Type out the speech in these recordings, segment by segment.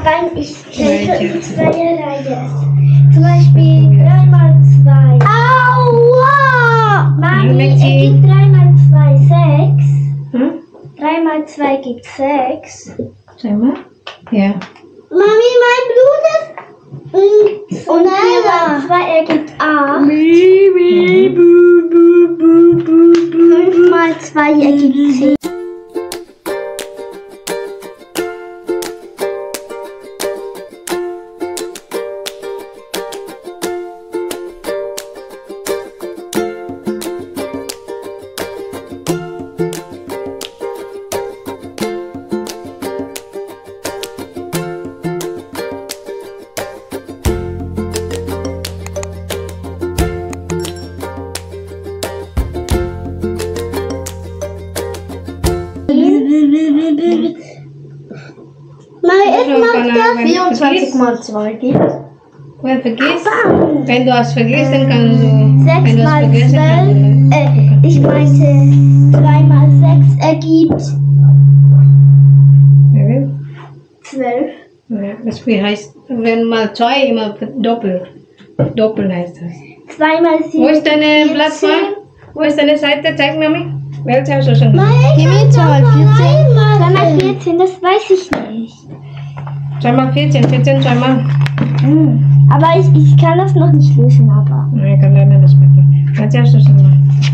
rein, ich helfe in Zweierreihe. Zum Beispiel 3 mal 2. Aua! Mami, ergibt 3 mal 2 6. 3 mal 2 gibt 6. Sag mal. Ja. Mami, mein Blut ist... Und 4 mal 2 ergibt 8. 5 mal 2 ergibt 10. Das 24 mal 2 gibt. Wenn du es vergisst, dann kannst du... 6 mal 12, ich meinte 3 mal 6 ergibt 12. Ja, das heißt, wenn mal 2 immer doppelt. Doppelt heißt das. 2 mal 7. Wo ist deine Blatt? Wo ist deine Seite? Zeig Mami. Welche hast du schon gemacht? Gib mir 2 mal 14. 2 mal 14, das weiß ich nicht. 2 mal 14, 14 2 mal. Aber ich kann das noch nicht lösen, aber. Nah, kan lernen das betul. Baca susah.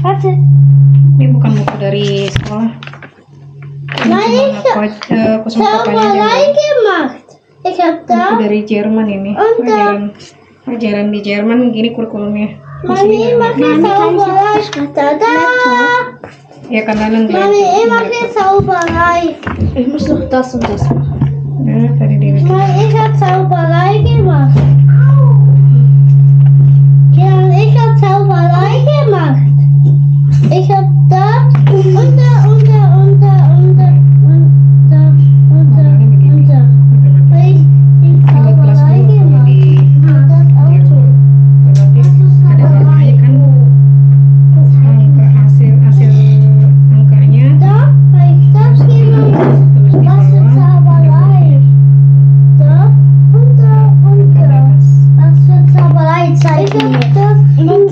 Warte. Ini bukan buku dari sekolah. Nein, ich habe Zauberei gemacht. Ich habe Buku da. dari Jerman ini. Pelajaran di Jerman gini kurikulumnya. Mami, mache Zauberei. Da. Ya kan lernen. Mami, ich mache Zauberei. Ich muss noch das und das machen. Ya, tadi dia. Mami, ich habe Zauberei gemacht. Ja, ich habe Zauberei gemacht. Ich habe da und da. Ich Zauberei gemacht. Das Auto. Hasil angkanya. Da habe ich das gemacht. Was für Zauberei? Da und da. Was für Zauberei zeigt mir? Ich habe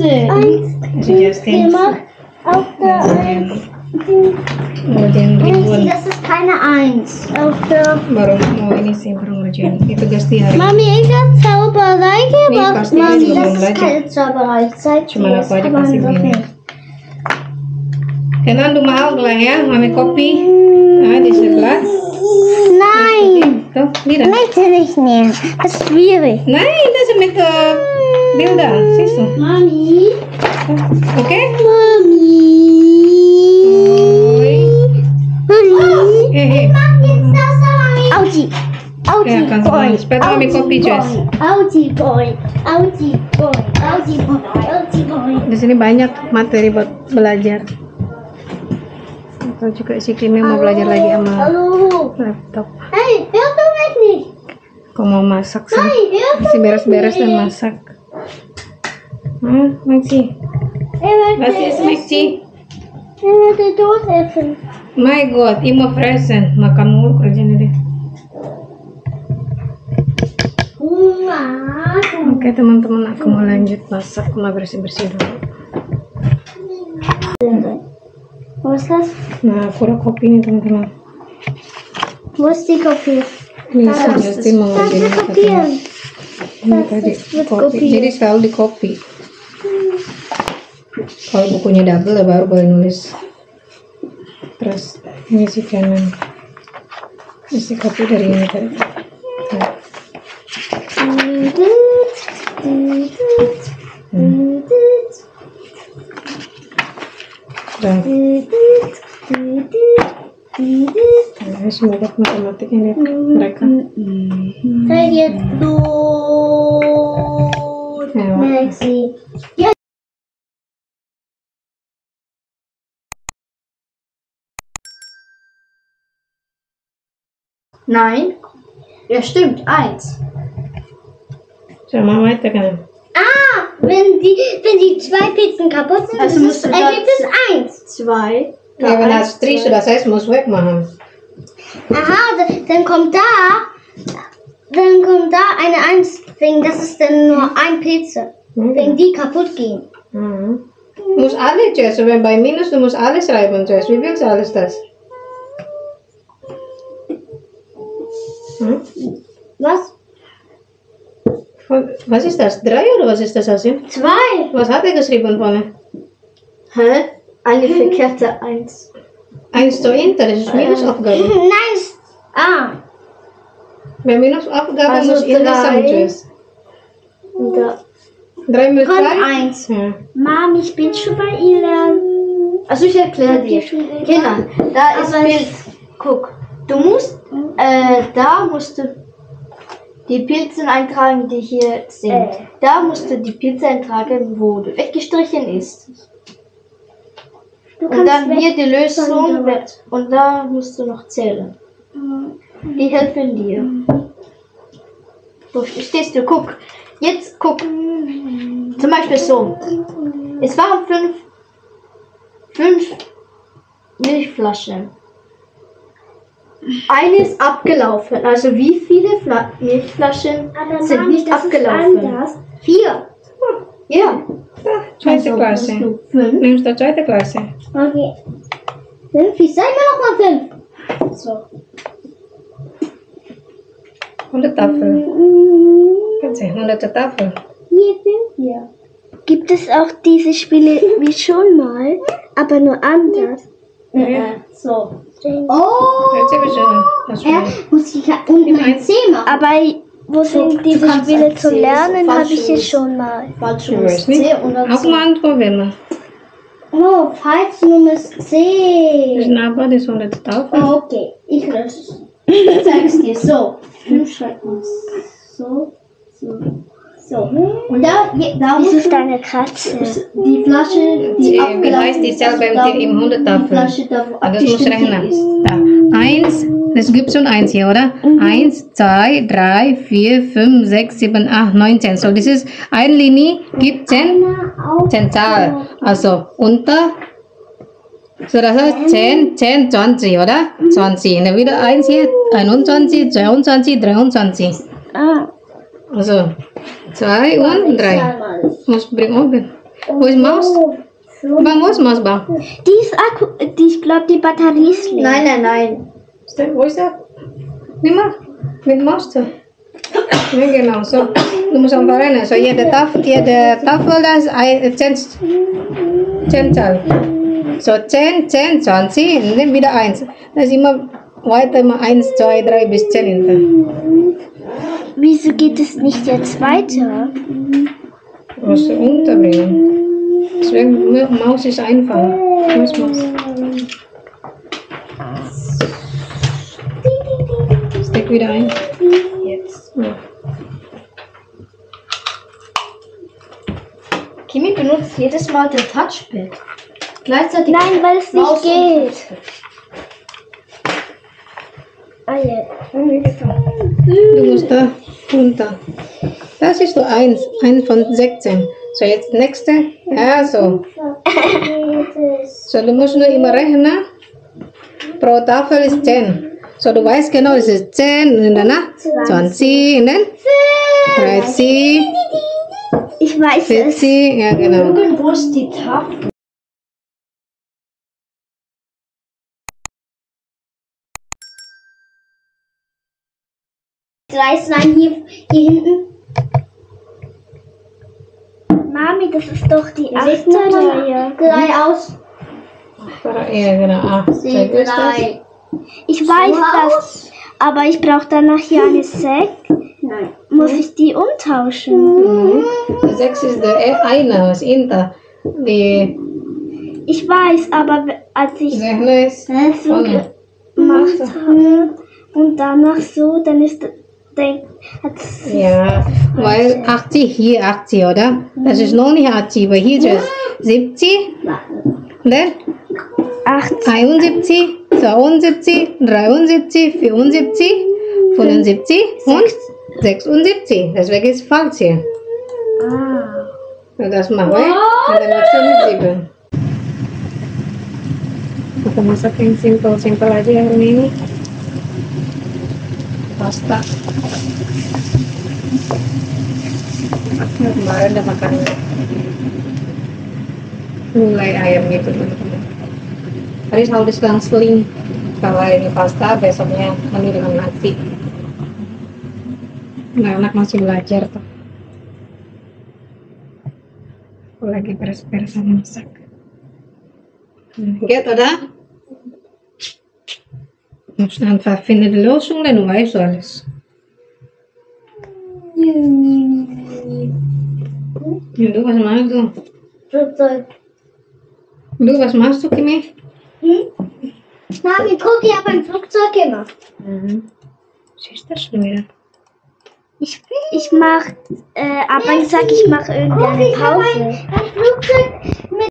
das gemacht. Auf der 1. Das ist keine 1. Auf der... Baru mau ini sih baru ngerjain. Itu tugas di hari. Mami, ich habe Zauberei gemacht. pasti Mami, belum das ist belajar. keine Zauberei. Zeig Cuma mir, aku aja kasih begini. Kenan du mau lah ya, Mami kopi. Nah, di sebelah. Nein, Tuh, lihat. möchte nicht mehr. Das ist schwierig. Nein, das ist mit Bilder. Siehst du? Mami. Okay? Mami. Hehe. Jetzt das da, Mami. Auti. Ja, kannst du machen. Später Mami kopi, Jess. Auti boy. Auti boy. Auti boy. Auti boy. Di sini banyak materi buat belajar. Atau juga si Kimi mau belajar lagi sama Hallo. laptop. Hey, hörst du mich nicht? Kau mau masak sih? Hey, hörst du Masih mich beres-beres dan nicht? masak. Maxi. Was ist Maxi? Ich möchte Toast essen. My God, immer fressen. Makan mulu kerjanya deh. Oke teman-teman, aku mau lanjut masak. Mau bersih-bersih dulu. Wo ist das? Nah, aku udah kopi nih teman-teman. Wo ist die Kopie? Ini Justin mau Das ngerjain ist apa kopieren. Ini tadi kopi. Jadi selalu di kopi. Kalau bukunya double ya baru boleh nulis. Terus ini si kanan. Isi kopi dari ini tadi. Dan ini semoga matematiknya lihat mereka. Saya lihat dulu. Maxi. Ja. Nein. Ja, stimmt. 1. Sama weiter kan? Ah, wenn die 2 Pizzen kaputt sind, Also musst du ergibt es 1. 2. Ja, wenn das 3 sudah saya muss wegmachen. Aha, dann kommt da dann kommt da eine 1, wegen das ist dann nur ein Pilz, wegen die kaputt gehen. Mhm. Du musst alle zuerst, wenn bei Minus, du musst alles schreiben zuerst. Wie viel ist alles das? Hm? Was? Was ist das? 3 oder was ist das, Asim? 2. Was hat er geschrieben vorne? Hä? Eine verkehrte 1. 1 zu Inter, das ist Minusaufgabe. Nice. Bei Minusaufgabe Also muss Inter 3. sagen zuerst. Da. 3 mit 2? Kommt 1. Ja. Mom, ich bin schon bei Ihnen. Also ich erkläre dir. Genau, da ist Pilz. Guck, du musst, da musst du die Pilze eintragen, die hier sind. Da musst du die Pilze eintragen, wo du weggestrichen ist. Und dann hier die Lösung und da musst du noch zählen. Die helfen dir. So stehst du, guck. Jetzt guck. Zum Beispiel so. Es waren 5 Milchflaschen. Eine ist abgelaufen. Also wie viele Milchflaschen sind nicht abgelaufen? 4. Ja. Zweite Klasse. 5. Nimmst du zweite Klasse? Okay. 5. Ich sag mir noch mal 5. So. Und die Tafel. Kannst du 100 Tafel? Hier 5. Ja. Gibt es auch diese Spiele wie schon mal, aber nur anders? So. Oh. Jetzt habe ich schon. Was schon. Muss ich ja unten ein C machen. Aber wo sind diese kannst Spiele ein zu C, lernen, so habe ich falsche es schon mal. Falsch Ich weiß nicht. C und dann Auch mal anprobieren. Oh, falsch Nummer Das C. ist aber das 100 Tafel. Oh, okay. Ich löse es. ich zeig's dir. So. 5 schreibt man so. So. Und da Das musst ist du eine Katze. die Flasche, die Wie abgelaufen heißt die selber ist, im 100 die Tafel? Flasche, da wo Das muss abgestrichen rechnen. ist. Da. 1, das gibt schon 1 hier, oder? 1, 2, 3, 4, 5, 6, 7, 8, 9, 10. So, das ist eine Linie, gibt 10 Zahl. Also, unter, so das heißt 10, 10, 20, oder? 20. Und dann wieder 1 hier, 21, 22, 23. Ah, Also, 2 und 3. Muss bringen oben. Wo ist Maus? Bang, wo ist Maus, Bang? ich glaube, die Batterie ist leer. Nein. Wo ist der? Nimm mal. Mit Maus zu. Ja, genau. So, du musst einfach rennen. So, jede Tafel das ist 10 Zahl. So, 10, 10, 20 und dann wieder 1. Das ist immer weiter, immer 1, 2, 3 bis 10 hinten. Wieso geht es nicht jetzt weiter? Musst du unterbringen. Deswegen, Maus ist einfach. Maus. Steck wieder ein. Jetzt. Ja. Kimi benutzt jedes Mal den Touchpad. Gleichzeitig Nein, weil es Maus nicht und geht. Ah, ja. Du musst da runter. Das ist so 1 von 16. So, jetzt nächste. Ja, so. So, du musst nur immer rechnen. Pro Tafel ist 10. So, du weißt genau, es ist 10 und danach 20 und dann 30, Ich weiß es. 40, ja genau. Irgendwo ist die Tafel. Reißlein hier hinten. Mami, das ist doch die Seht mal 8er. 3 aus. Ja, genau. Ah, Seht 3. Ich weiß das, aber ich brauche danach hier eine 6. Nein. Muss ich die umtauschen? 6 ist der eine, was hinter. Die Ich weiß, aber als ich 6 ist so vorne. gemacht habe und danach so, dann ist hat's Ja, weil 80 hier 80, oder? Das ist noch nicht 80, weil hier ist 70, dann 71, 72, 73, 74, 75 und 76. Deswegen ist es falsch hier. Und das machen wir. Und dann machst du mit 7. Kita masak yang simple aja hari ini. pasta. Kemarin udah makan gulai ayam gitu teman-teman. Tadi selalu diselang-seling. Kalau ini pasta, besoknya menu dengan nasi. Anak-anak masih belajar tuh. Aku lagi beres-beresan masak. Geht, oder? Muss einfach finden die Lösung, dann weißt du alles. Ja, du, was machst du? Flugzeug. Du, was machst du, Kimi? Mami, guck, ich habe ein Flugzeug gemacht. Was ist das schon wieder? Ich mach, aber ich sag, ich mache irgendwie eine Pause. Ein Flugzeug mit